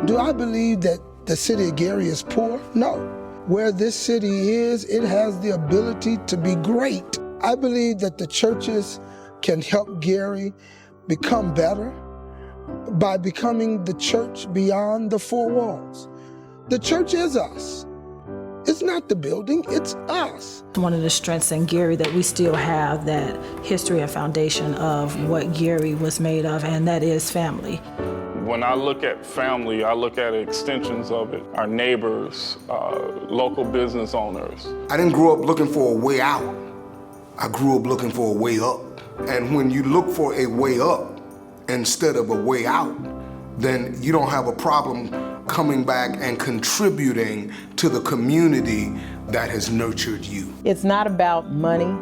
Do I believe that the city of Gary is poor? No. Where this city is, it has the ability to be great. I believe that the churches can help Gary become better by becoming the church beyond the four walls. The church is us. It's not the building, it's us. One of the strengths in Gary that we still have that history and foundation of what Gary was made of, and that is family. When I look at family, I look at extensions of it. Our neighbors, local business owners. I didn't grow up looking for a way out. I grew up looking for a way up. And when you look for a way up instead of a way out, then you don't have a problem coming back and contributing to the community that has nurtured you. It's not about money.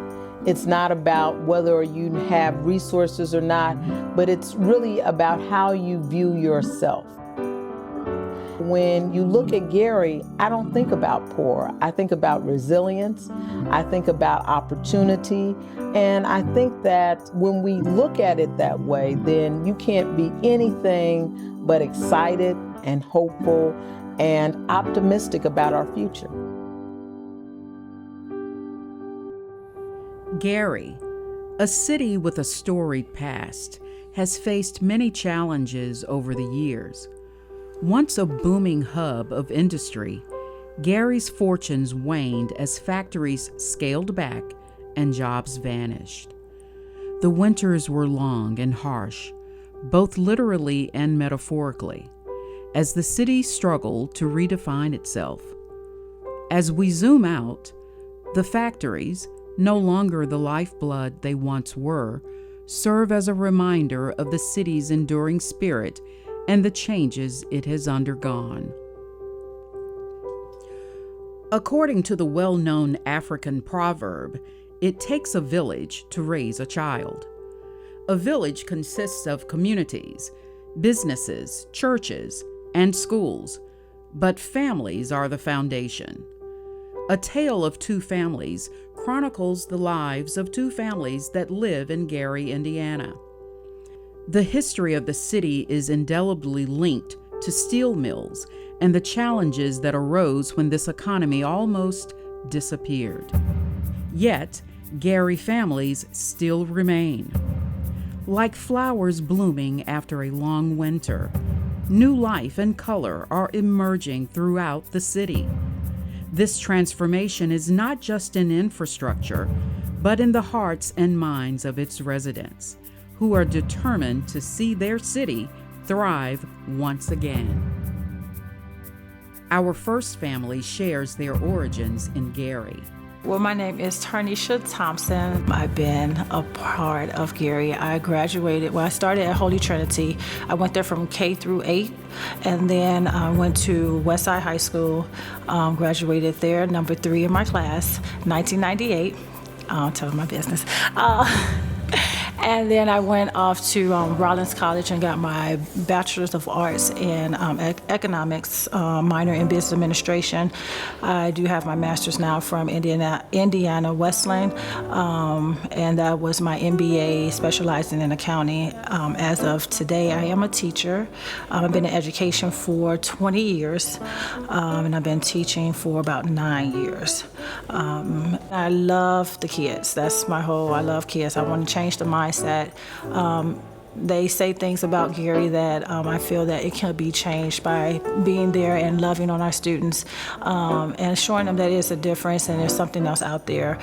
It's not about whether you have resources or not, but it's really about how you view yourself. When you look at Gary, I don't think about poor. I think about resilience. I think about opportunity. And I think that when we look at it that way, then you can't be anything but excited and hopeful and optimistic about our future. Gary, a city with a storied past, has faced many challenges over the years. Once a booming hub of industry, Gary's fortunes waned as factories scaled back and jobs vanished. The winters were long and harsh, both literally and metaphorically, as the city struggled to redefine itself. As we zoom out, the factories, no longer the lifeblood they once were, serve as a reminder of the city's enduring spirit and the changes it has undergone. According to the well-known African proverb, it takes a village to raise a child. A village consists of communities, businesses, churches, and schools, but families are the foundation. A Tale of Two Families chronicles the lives of two families that live in Gary, Indiana. The history of the city is indelibly linked to steel mills and the challenges that arose when this economy almost disappeared. Yet, Gary families still remain. Like flowers blooming after a long winter, new life and color are emerging throughout the city. This transformation is not just in infrastructure, but in the hearts and minds of its residents, who are determined to see their city thrive once again. Our first family shares their origins in Gary. Well, my name is Tarnisha Thompson. I've been a part of Gary. I graduated, I started at Holy Trinity. I went there from K through 8, and then I went to Westside High School, graduated there, number 3 in my class, 1998. I'll tell my business. And then I went off to Rollins College and got my Bachelor's of Arts in Economics, minor in Business Administration. I do have my Master's now from Indiana Wesleyan, and that was my MBA specializing in accounting. As of today, I am a teacher. I've been in education for 20 years, and I've been teaching for about 9 years. I love the kids. That's my whole, I love kids. I want to change the mindset. They say things about Gary that I feel that it can be changed by being there and loving on our students, and showing them that it's a difference and there's something else out there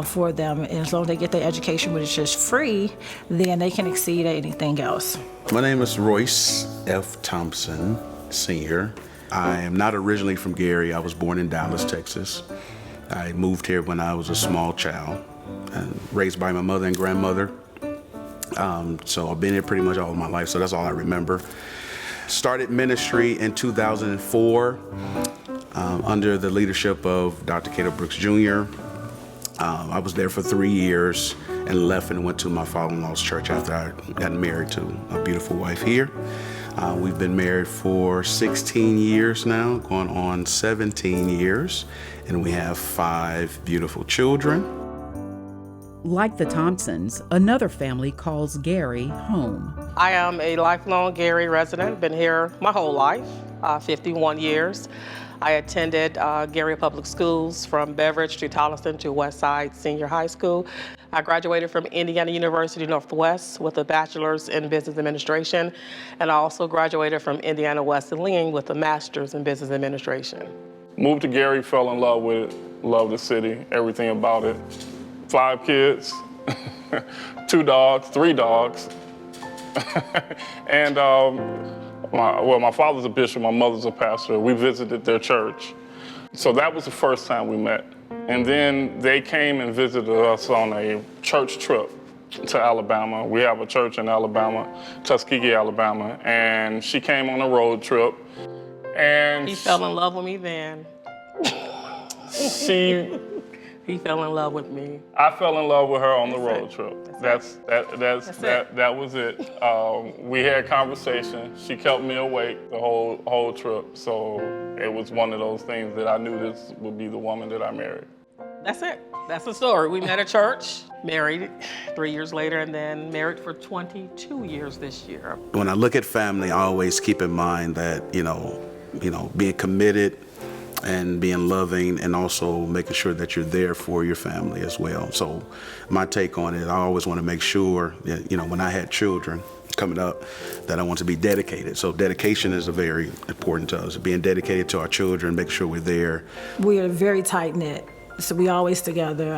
for them. And as long as they get their education, which is just free, then they can exceed at anything else. My name is Royce F. Thompson, Sr. I am not originally from Gary. I was born in Dallas, Texas. I moved here when I was a small child, and raised by my mother and grandmother. So I've been here pretty much all of my life, so that's all I remember. Started ministry in 2004 under the leadership of Dr. Cato Brooks Jr. I was there for 3 years and left and went to my father-in-law's church after I got married to a beautiful wife here. We've been married for 16 years now, going on 17 years, and we have 5 beautiful children. Like the Thompsons, another family calls Gary home. I am a lifelong Gary resident, been here my whole life, 51 years. I attended Gary Public Schools from Beveridge to Tolleson to Westside Senior High School. I graduated from Indiana University Northwest with a bachelor's in business administration, and I also graduated from Indiana Wesleyan with a master's in business administration. Moved to Gary, fell in love with it, loved the city, everything about it. 5 kids, 2 dogs, 3 dogs. And my father's a bishop, my mother's a pastor. We visited their church. So that was the first time we met. And then they came and visited us on a church trip to Alabama. We have a church in Alabama, Tuskegee, Alabama. And she came on a road trip. And he fell in love with me then. He fell in love with me. I fell in love with her on the road trip. That was it. We had conversation. She kept me awake the whole trip. So it was one of those things that I knew this would be the woman that I married. That's it. That's the story. We met at church, married 3 years later, and then married for 22 years this year. When I look at family, I always keep in mind that, being committed and being loving, and also making sure that you're there for your family as well. So my take on it, I always want to make sure that, when I had children coming up, that I want to be dedicated. So dedication is very important to us, being dedicated to our children, make sure we're there. We are very tight-knit. So we always together.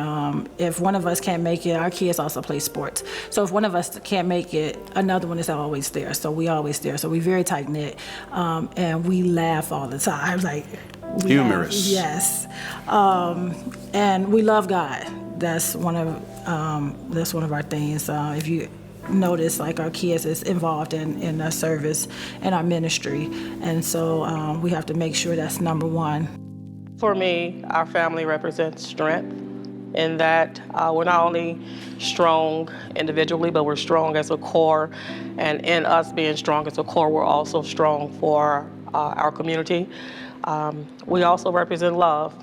If one of us can't make it, our kids also play sports. So if one of us can't make it, another one is always there. So we always there. So we're very tight knit, and we laugh all the time. Humorous. Yes, and we love God. That's one of our things. If you notice, our kids is involved in our service and our ministry, and so we have to make sure that's number one. For me, our family represents strength in that we're not only strong individually, but we're strong as a core. And in us being strong as a core, we're also strong for our community. We also represent love.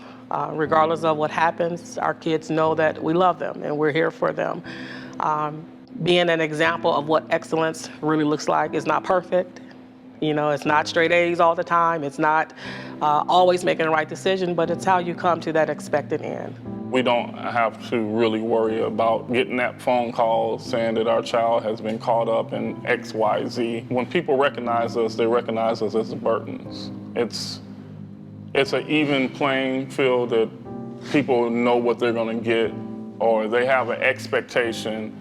Regardless of what happens, our kids know that we love them and we're here for them. Being an example of what excellence really looks like is not perfect. It's not straight A's all the time. It's not always making the right decision, but it's how you come to that expected end. We don't have to really worry about getting that phone call saying that our child has been caught up in X, Y, Z. When people recognize us, they recognize us as the Burtons. It's an even playing field that people know what they're going to get, or they have an expectation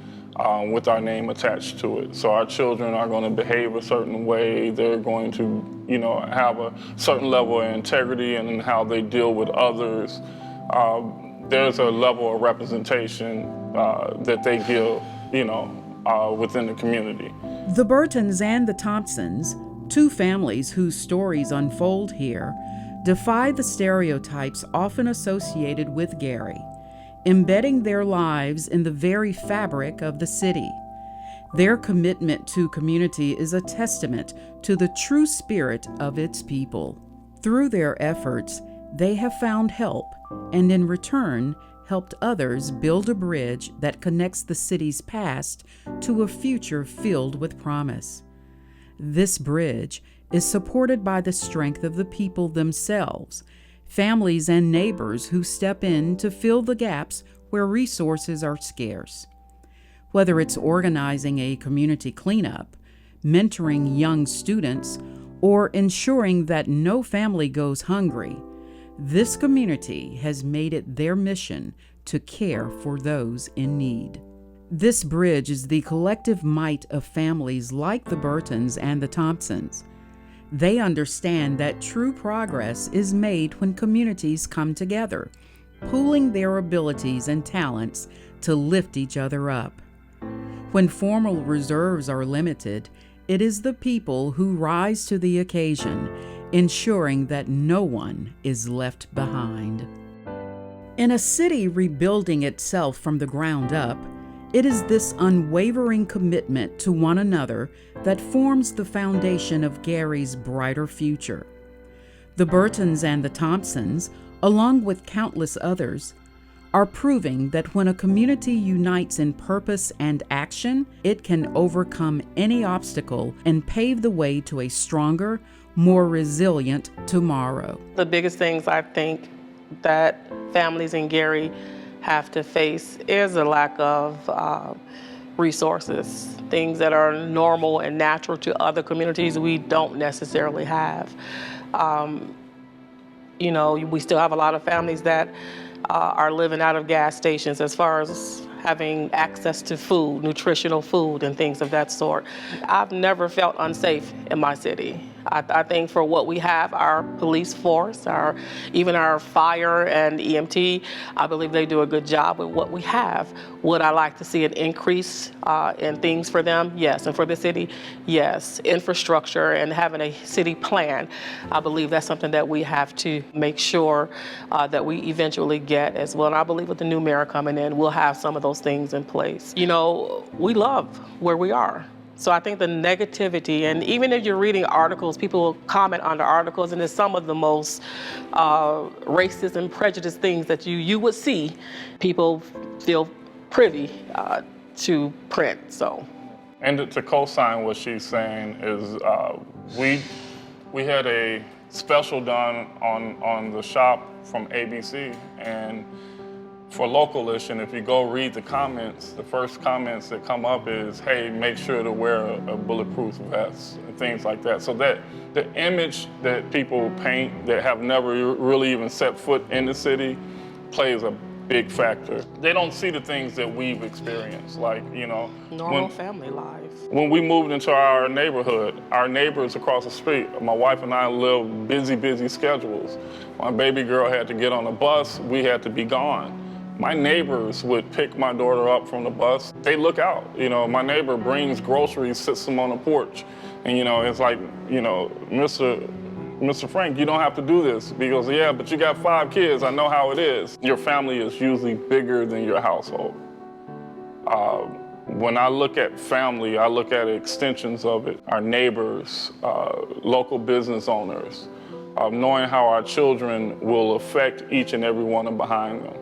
with our name attached to it. So our children are going to behave a certain way. They're going to, have a certain level of integrity in how they deal with others. There's a level of representation that they give, within the community. The Burtons and the Thompsons, two families whose stories unfold here, defy the stereotypes often associated with Gary, embedding their lives in the very fabric of the city. Their commitment to community is a testament to the true spirit of its people. Through their efforts, they have found help, and in return, helped others build a bridge that connects the city's past to a future filled with promise. This bridge is supported by the strength of the people themselves, families and neighbors who step in to fill the gaps where resources are scarce. Whether it's organizing a community cleanup, mentoring young students, or ensuring that no family goes hungry, this community has made it their mission to care for those in need. This bridge is the collective might of families like the Burtons and the Thompsons. They understand that true progress is made when communities come together, pooling their abilities and talents to lift each other up. When formal reserves are limited, it is the people who rise to the occasion, ensuring that no one is left behind. In a city rebuilding itself from the ground up, it is this unwavering commitment to one another that forms the foundation of Gary's brighter future. The Burtons and the Thompsons, along with countless others, are proving that when a community unites in purpose and action, it can overcome any obstacle and pave the way to a stronger, more resilient tomorrow. The biggest things I think that families in Gary have to face is a lack of resources, things that are normal and natural to other communities we don't necessarily have. You know, we still have a lot of families that are living out of gas stations as far as having access to food, nutritional food, and things of that sort. I've never felt unsafe in my city. I think for what we have, our police force, even our fire and EMT, I believe they do a good job with what we have. Would I like to see an increase in things for them? Yes. And for the city? Yes. Infrastructure and having a city plan, I believe that's something that we have to make sure that we eventually get as well. And I believe with the new mayor coming in, we'll have some of those things in place. You know, we love where we are. So I think the negativity, and even if you're reading articles, people will comment on the articles, and it's some of the most racist and prejudiced things that you would see people feel privy to print. So, and to co-sign what she's saying is we had a special done on the shop from ABC, and for Localish, and if you go read the comments, the first comments that come up is, hey, make sure to wear a bulletproof vest and things like that. So that the image that people paint that have never really even set foot in the city plays a big factor. They don't see the things that we've experienced, like, you know. Normal family life. When we moved into our neighborhood, our neighbors across the street, my wife and I lived busy schedules. My baby girl had to get on a bus, we had to be gone. My neighbors would pick my daughter up from the bus. They look out, you know, my neighbor brings groceries, sits them on the porch. And, you know, it's like, you know, Mr. Frank, you don't have to do this. He goes, yeah, but you got 5 kids, I know how it is. Your family is usually bigger than your household. When I look at family, I look at extensions of it, our neighbors, local business owners, knowing how our children will affect each and every one behind them.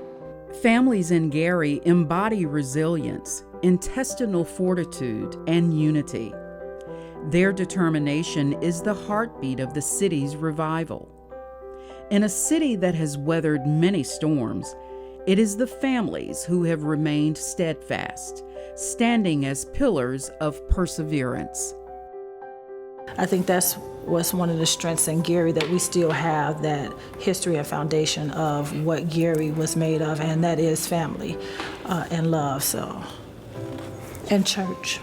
Families in Gary embody resilience, intestinal fortitude, and unity. Their determination is the heartbeat of the city's revival. In a city that has weathered many storms, it is the families who have remained steadfast, standing as pillars of perseverance. I think that's what's one of the strengths in Gary, that we still have that history and foundation of what Gary was made of, and that is family and love, so, and church.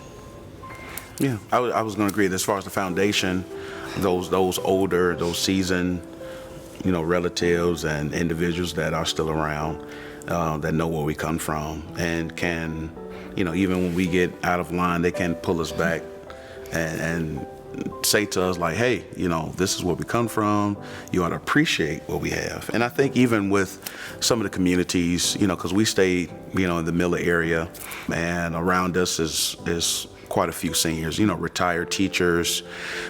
Yeah, I was going to agree. As far as the foundation, those older, those seasoned, you know, relatives and individuals that are still around, that know where we come from and can, you know, even when we get out of line, they can pull us back and say to us like, hey, you know, this is where we come from. You ought to appreciate what we have. And I think even with some of the communities, you know, because we stayed, you know, in the Miller area, and around us is quite a few seniors, you know, retired teachers,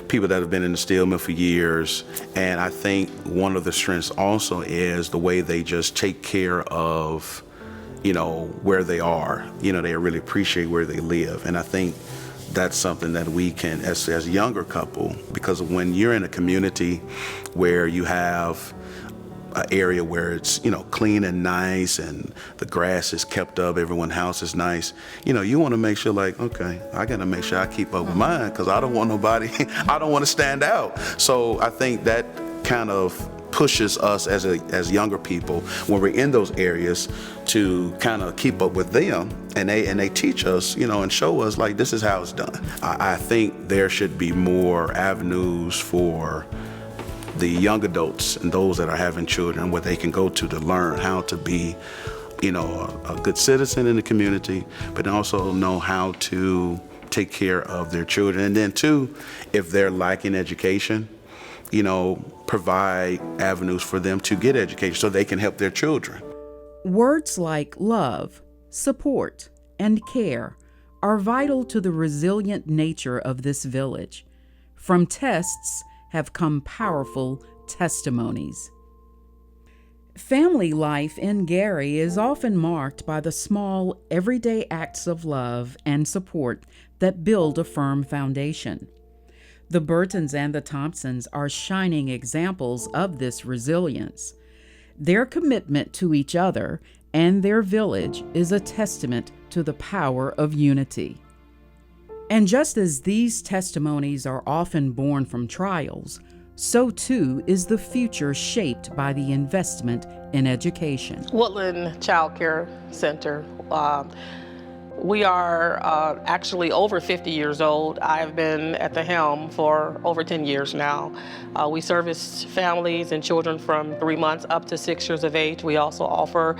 people that have been in the steel mill for years. And I think one of the strengths also is the way they just take care of, you know, where they are. You know, they really appreciate where they live. And I think that's something that we can, as a younger couple, because when you're in a community where you have an area where it's, you know, clean and nice and the grass is kept up, everyone's house is nice, you know, you want to make sure like, okay, I got to make sure I keep up with mine because I don't want nobody, I don't want to stand out. So I think that kind of pushes us as younger people when we're in those areas to kind of keep up with them, and they teach us, you know, and show us like this is how it's done. I think there should be more avenues for the young adults and those that are having children where they can go to learn how to be, you know, a good citizen in the community, but also know how to take care of their children. And then too, if they're lacking education, you know, provide avenues for them to get education so they can help their children. Words like love, support, and care are vital to the resilient nature of this village. From tests have come powerful testimonies. Family life in Gary is often marked by the small, everyday acts of love and support that build a firm foundation. The Burtons and the Thompsons are shining examples of this resilience. Their commitment to each other and their village is a testament to the power of unity. And just as these testimonies are often born from trials, so too is the future shaped by the investment in education. Woodland Child Care Center. We are actually over 50 years old. I've been at the helm for over 10 years now. We service families and children from 3 months up to 6 years of age. We also offer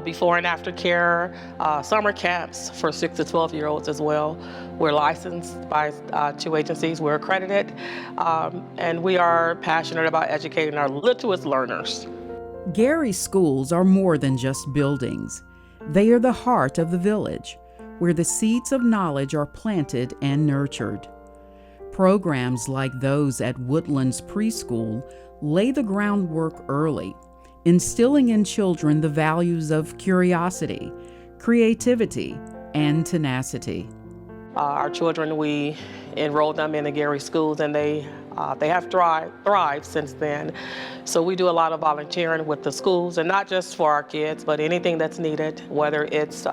before and after care, summer camps for 6 to 12-year-olds as well. We're licensed by 2 agencies. We're accredited, and we are passionate about educating our littlest learners. Gary schools are more than just buildings. They are the heart of the village, where the seeds of knowledge are planted and nurtured. Programs like those at Woodlands Preschool lay the groundwork early, instilling in children the values of curiosity, creativity, and tenacity. Our children, we enrolled them in the Gary schools, and they have thrived since then. So we do a lot of volunteering with the schools, and not just for our kids, but anything that's needed, whether it's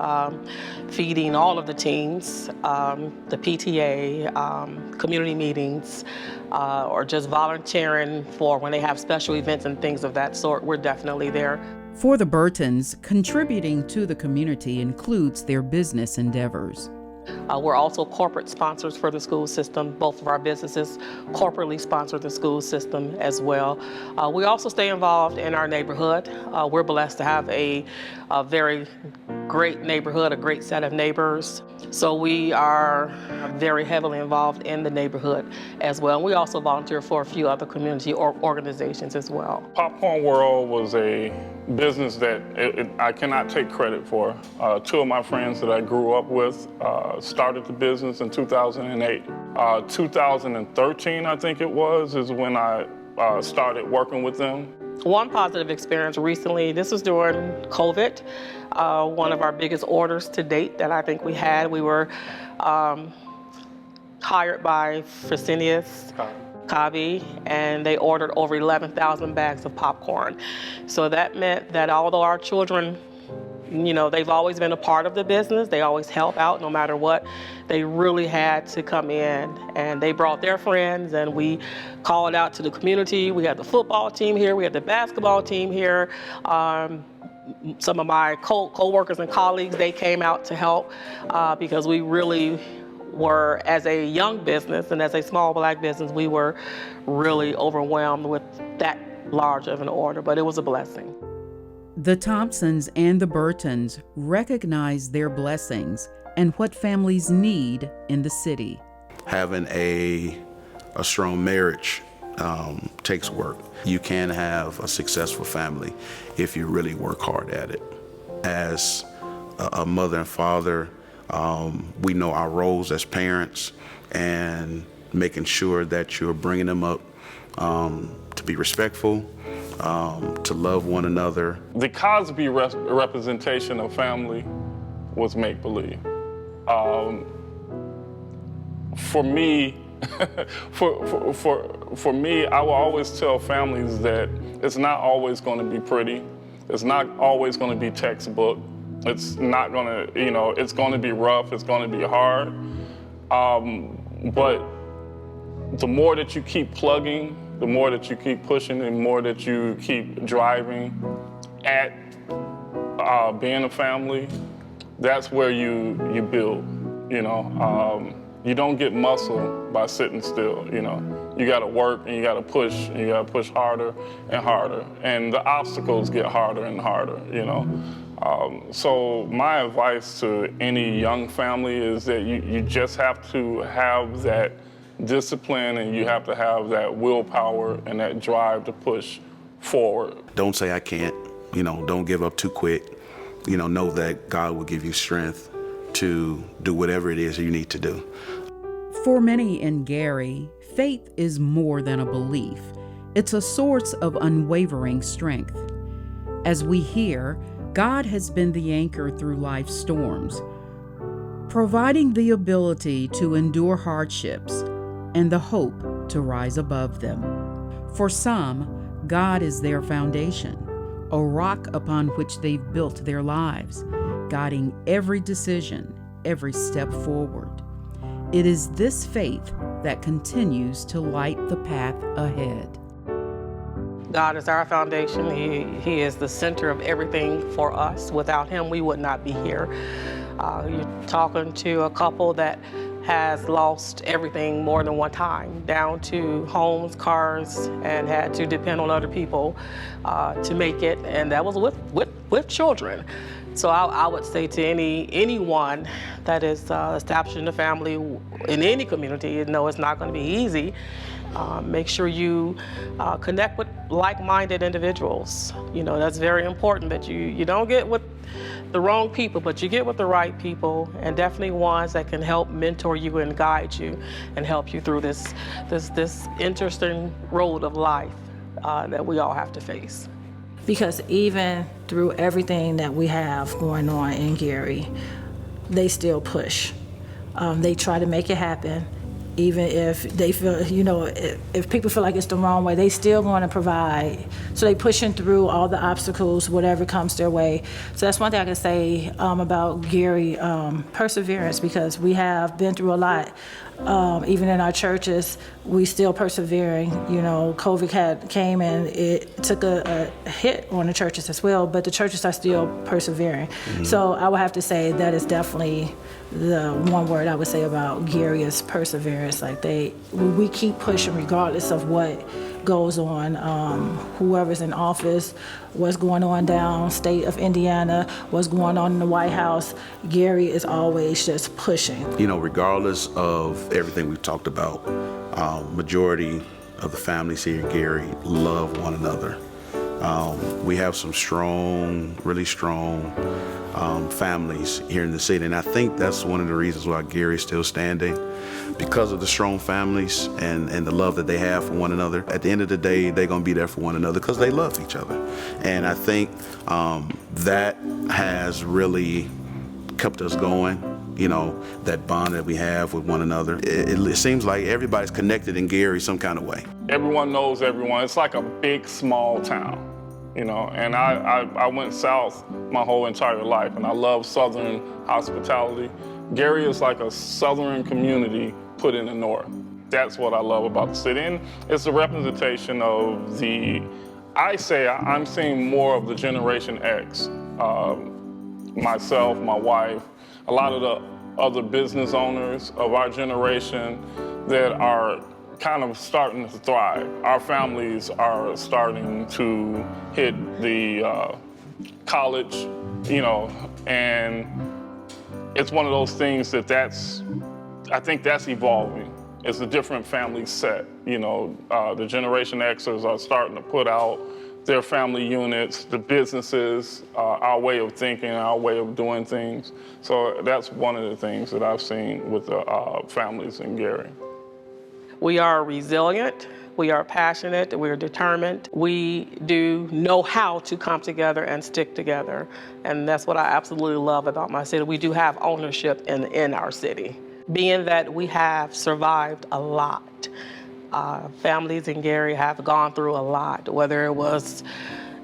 feeding all of the teams, the PTA, community meetings, or just volunteering for when they have special events and things of that sort. We're definitely there. For the Burtons, contributing to the community includes their business endeavors. We're also corporate sponsors for the school system. Both of our businesses corporately sponsor the school system as well. We also stay involved in our neighborhood. We're blessed to have a very great neighborhood, a great set of neighbors. So we are very heavily involved in the neighborhood as well. We also volunteer for a few other community organizations as well. Popcorn World was a business that I cannot take credit for. 2 of my friends that I grew up with started the business in 2008. 2013, I think it was, is when I started working with them. One positive experience recently, this was during COVID. One of our biggest orders to date that I think we had, we were hired by Fresenius Kabi, and they ordered over 11,000 bags of popcorn. So that meant that although our children, you know, they've always been a part of the business, they always help out no matter what, they really had to come in, and they brought their friends, and we called out to the community. We had the football team here, we had the basketball team here. Some of my co-workers and colleagues, they came out to help because we really were, as a young business and as a small Black business, we were really overwhelmed with that large of an order, but it was a blessing. The Thompsons and the Burtons recognize their blessings and what families need in the city. Having a strong marriage takes work. You can have a successful family if you really work hard at it. As a mother and father, we know our roles as parents, and making sure that you're bringing them up to be respectful, to love one another. The Cosby representation of family was make-believe. For me, for me, I will always tell families that it's not always going to be pretty. It's not always going to be textbook. It's not going to, you know, it's going to be rough. It's going to be hard. But the more that you keep plugging, the more that you keep pushing, the more that you keep driving at being a family, that's where you build, you know. You don't get muscle by sitting still, you know. You gotta work and you gotta push, and you gotta push harder and harder. And the obstacles get harder and harder, you know. So my advice to any young family is that you just have to have that discipline, and you have to have that willpower and that drive to push forward. Don't say I can't, you know, don't give up too quick. You know that God will give you strength to do whatever it is you need to do. For many in Gary, faith is more than a belief. It's a source of unwavering strength. As we hear, God has been the anchor through life's storms, providing the ability to endure hardships and the hope to rise above them. For some, God is their foundation, a rock upon which they've built their lives, guiding every decision, every step forward. It is this faith that continues to light the path ahead. God is our foundation. He is the center of everything for us. Without him, we would not be here. You're talking to a couple that has lost everything more than one time, down to homes, cars, and had to depend on other people to make it, and that was with children. So I would say to anyone that is establishing a family in any community, it's not going to be easy. Make sure you connect with like-minded individuals. That's very important, that you don't get with the wrong people, but you get with the right people, and definitely ones that can help mentor you and guide you and help you through this interesting road of life that we all have to face. Because even through everything that we have going on in Gary, they still push. They try to make it happen. Even if they feel, if people feel like it's the wrong way, they still want to provide. So they pushing through all the obstacles, whatever comes their way. So that's one thing I can say about Gary, perseverance, because we have been through a lot. Even in our churches, we still persevering. COVID came and it took a hit on the churches as well, but the churches are still persevering. Mm-hmm. So I would have to say that is definitely the one word I would say about Gary is perseverance. Like we keep pushing regardless of what goes on, whoever's in office, what's going on down state of Indiana, what's going on in the White House. Gary is always just pushing. Regardless of everything we've talked about, majority of the families here in Gary love one another. We have some really strong families here in the city, and I think that's one of the reasons why Gary's still standing, because of the strong families and the love that they have for one another. At the end of the day, they're going to be there for one another because they love each other. And I think that has really kept us going, that bond that we have with one another. It seems like everybody's connected in Gary some kind of way. Everyone knows everyone. It's like a big, small town. And I went south my whole entire life, and I love Southern hospitality. Gary is like a Southern community put in the North. That's what I love about the city. And it's a representation of I'm seeing more of the Generation X. Myself, my wife, a lot of the other business owners of our generation that are kind of starting to thrive. Our families are starting to hit the college, and it's one of those things I think that's evolving. It's a different family set. The Generation Xers are starting to put out their family units, the businesses, our way of thinking, our way of doing things. So that's one of the things that I've seen with the families in Gary. We are resilient, we are passionate, we are determined. We do know how to come together and stick together. And that's what I absolutely love about my city. We do have ownership in our city. Being that we have survived a lot. Families in Gary have gone through a lot, whether it was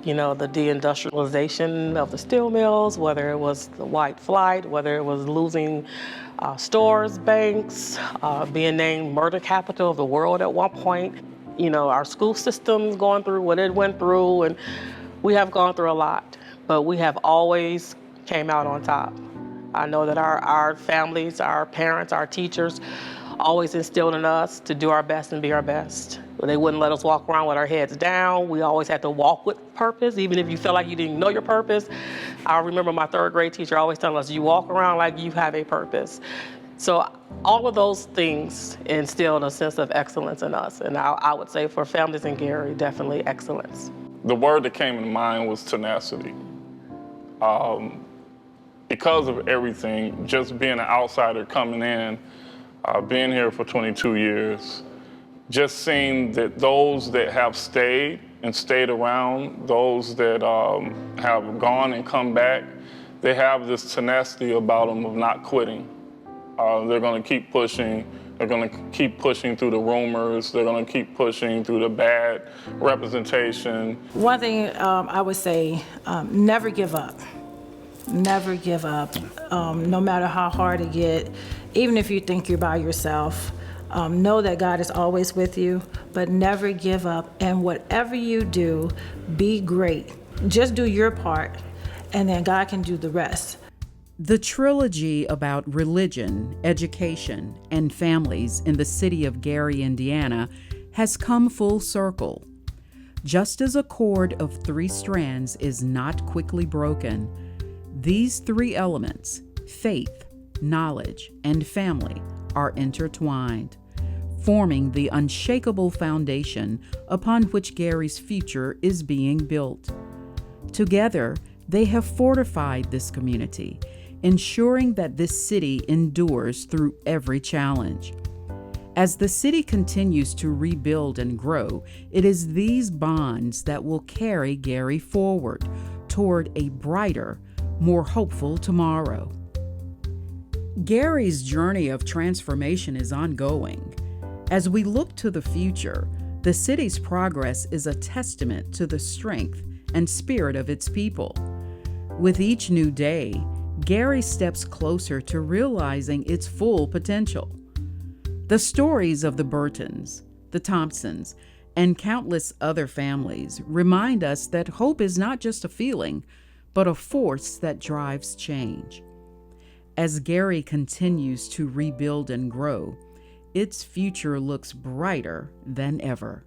the deindustrialization of the steel mills, whether it was the white flight, whether it was losing stores, banks, being named murder capital of the world at one point. Our school system going through what it went through, and we have gone through a lot, but we have always came out on top. I know that our families, our parents, our teachers always instilled in us to do our best and be our best. They wouldn't let us walk around with our heads down. We always had to walk with purpose, even if you felt like you didn't know your purpose. I remember my third grade teacher always telling us, you walk around like you have a purpose. So all of those things instilled a sense of excellence in us. And I would say for families in Gary, definitely excellence. The word that came to mind was tenacity. Because of everything, just being an outsider coming in, being here for 22 years, just seeing that those that have stayed and stayed around, those that have gone and come back, they have this tenacity about them of not quitting. They're going to keep pushing. They're going to keep pushing through the rumors. They're going to keep pushing through the bad representation. One thing I would say, never give up. Never give up. No matter how hard it gets, even if you think you're by yourself, know that God is always with you, but never give up. And whatever you do, be great. Just do your part, and then God can do the rest. The trilogy about religion, education, and families in the city of Gary, Indiana, has come full circle. Just as a cord of 3 strands is not quickly broken, these 3 elements, faith, knowledge, and family, are intertwined, forming the unshakable foundation upon which Gary's future is being built. Together, they have fortified this community, ensuring that this city endures through every challenge. As the city continues to rebuild and grow, it is these bonds that will carry Gary forward toward a brighter, more hopeful tomorrow. Gary's journey of transformation is ongoing. As we look to the future, the city's progress is a testament to the strength and spirit of its people. With each new day, Gary steps closer to realizing its full potential. The stories of the Burtons, the Thompsons, and countless other families remind us that hope is not just a feeling, but a force that drives change. As Gary continues to rebuild and grow, its future looks brighter than ever.